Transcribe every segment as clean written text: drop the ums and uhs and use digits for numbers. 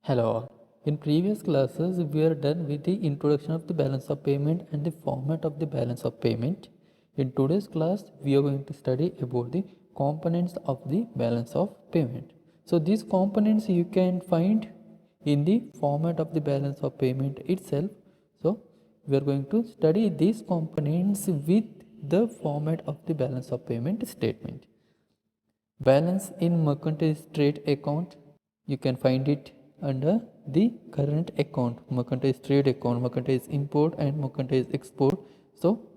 Hello all. In previous classes, we are done with the introduction of the balance of payment and the format of the balance of payment. In today's class, we are going to study about the components of the balance of payment. So these components you can find in the format of the balance of payment itself. So we are going to study these components with the format of the balance of payment statement. Balance in mercantile trade account, you can find it under the current account, mercantile trade account, mercantile import and mercantile export. So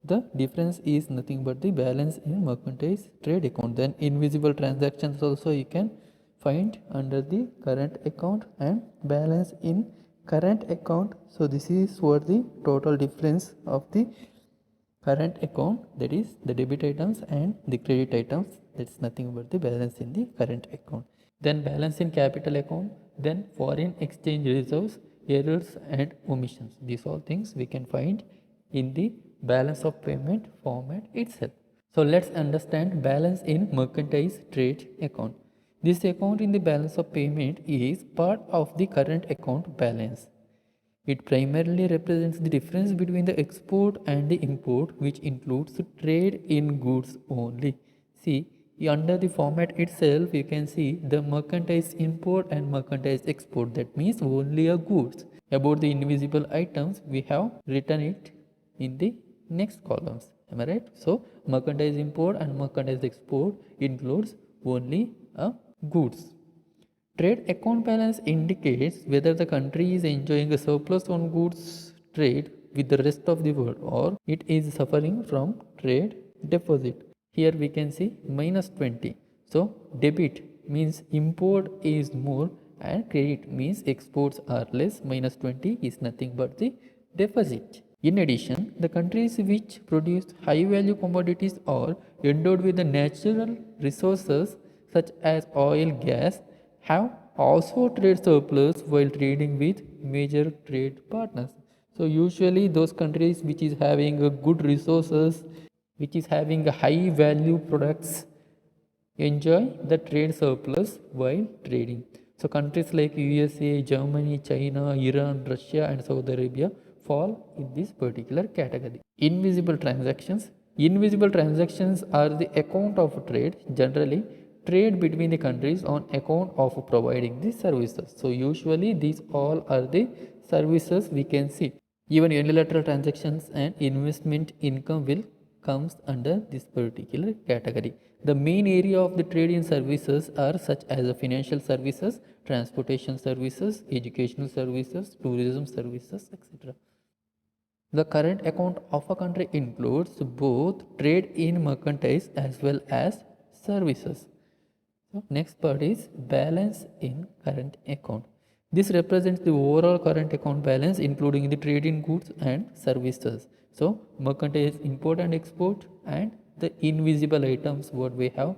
the difference is nothing but the balance in mercantile trade account. Then invisible transactions also you can find under the current account and balance in current account. So this is what the total difference of the current account, that is the debit items and the credit items, that's nothing but the balance in the current account. Then balance in capital account, then foreign exchange reserves, errors and omissions. These all things we can find in the balance of payment format itself. So let's understand balance in mercantile trade account. This account in the balance of payment is part of the current account balance. It primarily represents the difference between the export and the import, which includes trade in goods only. See, under the format itself, you can see the mercantile import and mercantile export. That means only a goods. About the invisible items, we have written it in the next columns. Am I right? So, mercantile import and mercantile export includes only a goods. Trade account balance indicates whether the country is enjoying a surplus on goods trade with the rest of the world or it is suffering from trade deficit. Here we can see minus 20. So debit means import is more and credit means exports are less. Minus 20 is nothing but the deficit. In addition, the countries which produce high value commodities or endowed with the natural resources such as oil, gas, have also trade surplus while trading with major trade partners. So usually those countries which is having a good resources, which is having a high value products, enjoy the trade surplus while trading. So countries like USA, Germany, China, Iran, Russia and Saudi Arabia fall in this particular category. Invisible transactions. Invisible transactions are the account of trade, generally trade between the countries on account of providing the services. So usually these all are the services we can see. Even unilateral transactions and investment income will comes under this particular category. The main area of the trade in services are such as financial services, transportation services, educational services, tourism services, etc. The current account of a country includes both trade in merchandise as well as services. So next part is balance in current account. This represents the overall current account balance including the trade in goods and services. So merchandise import and export and the invisible items what we have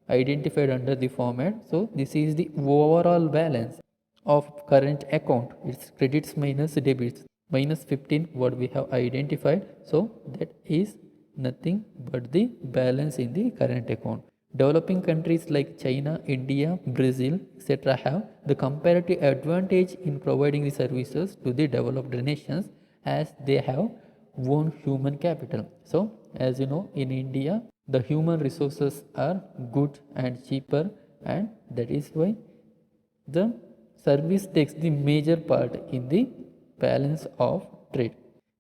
identified under the format. So this is the overall balance of current account. It's credits minus debits minus 15 what we have identified. So that is nothing but the balance in the current account. Developing countries like China, India, Brazil, etc. have the comparative advantage in providing the services to the developed nations as they have own human capital. So, as you know, in India, the human resources are good and cheaper, and that is why the service takes the major part in the balance of trade.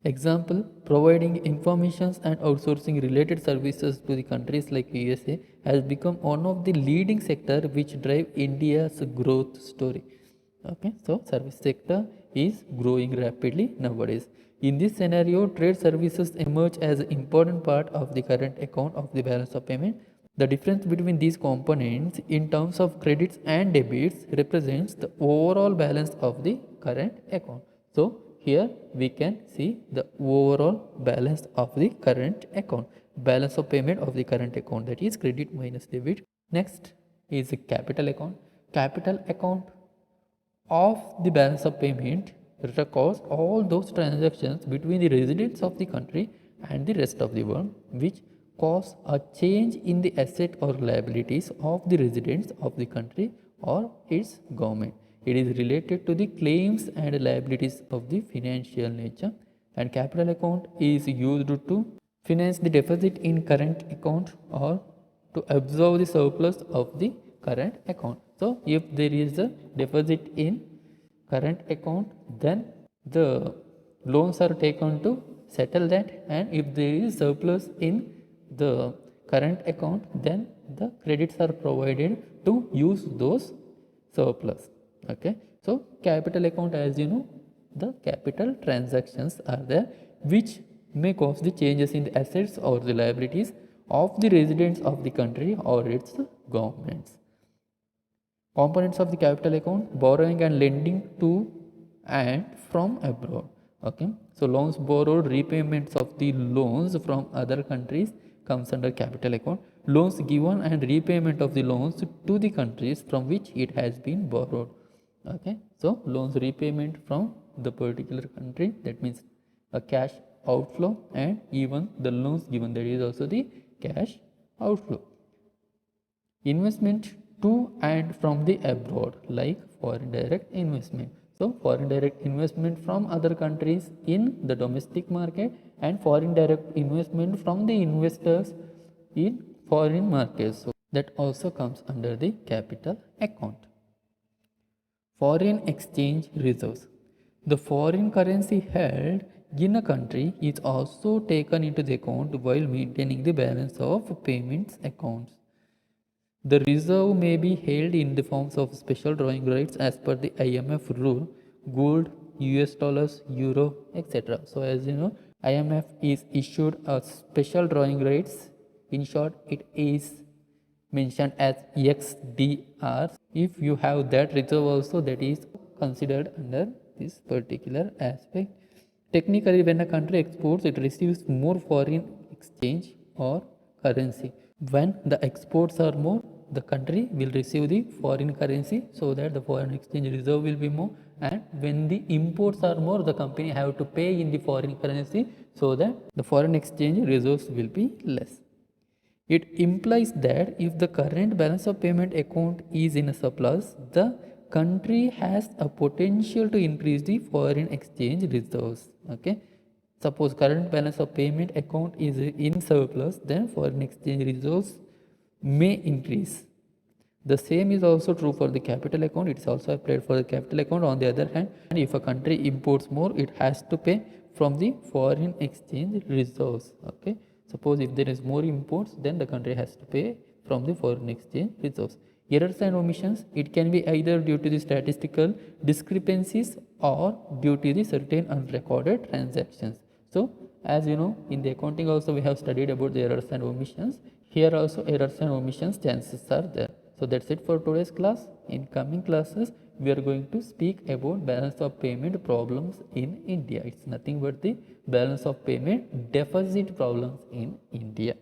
Example, providing informations and outsourcing related services to the countries like USA has become one of the leading sector which drive India's growth story. Okay, so service sector is growing rapidly nowadays. In this scenario, trade services emerge as an important part of the current account of the balance of payment. The difference between these components in terms of credits and debits represents the overall balance of the current account. So here we can see the overall balance of the current account, balance of payment of the current account, that is credit minus debit. Next is a capital account. Capital account of the balance of payment records all those transactions between the residents of the country and the rest of the world which cause a change in the asset or liabilities of the residents of the country or its government. It is related to the claims and liabilities of the financial nature, and capital account is used to finance the deficit in current account or to absorb the surplus of the current account. So if there is a deficit in current account, then the loans are taken to settle that, and if there is surplus in the current account, then the credits are provided to use those surplus. Okay, so capital account, as you know, the capital transactions are there which may cause the changes in the assets or the liabilities of the residents of the country or its governments. Components of the capital account: borrowing and lending to and from abroad. Okay, so loans borrowed, repayments of the loans from other countries comes under capital account. Loans given and repayment of the loans to the countries from which it has been borrowed. Okay, so loans repayment from the particular country, that means a cash outflow, and even the loans given, that is also the cash outflow. Investment to and from the abroad, like foreign direct investment. So foreign direct investment from other countries in the domestic market, and foreign direct investment from the investors in foreign markets. So that also comes under the capital account. Foreign exchange reserves. The foreign currency held in a country is also taken into the account while maintaining the balance of payments accounts. The reserve may be held in the forms of special drawing rights as per the IMF rule: gold, US dollars, euro, etc. So as you know, IMF is issued a special drawing rights. In short, it is mentioned as XDR. If you have that reserve also, that is considered under this particular aspect. Technically, when a country exports, it receives more foreign exchange or currency. When the exports are more, the country will receive the foreign currency, so that the foreign exchange reserve will be more. And when the imports are more, the company have to pay in the foreign currency, so that the foreign exchange reserves will be less. It implies that if the current balance of payment account is in a surplus, the country has a potential to increase the foreign exchange reserves. Okay, suppose current balance of payment account is in surplus, then foreign exchange reserves may increase. The same is also true for the capital account. It's also applied for the capital account. On the other hand, if a country imports more, it has to pay from the foreign exchange reserves. Okay, suppose if there is more imports, then the country has to pay from the foreign exchange reserves. Errors and omissions, it can be either due to the statistical discrepancies or due to the certain unrecorded transactions. So as you know, in the accounting also we have studied about the errors and omissions. Here also errors and omissions chances are there. So that's it for today's class. In coming classes, we are going to speak about balance of payment problems in India. It's nothing but the balance of payment deficit problems in India.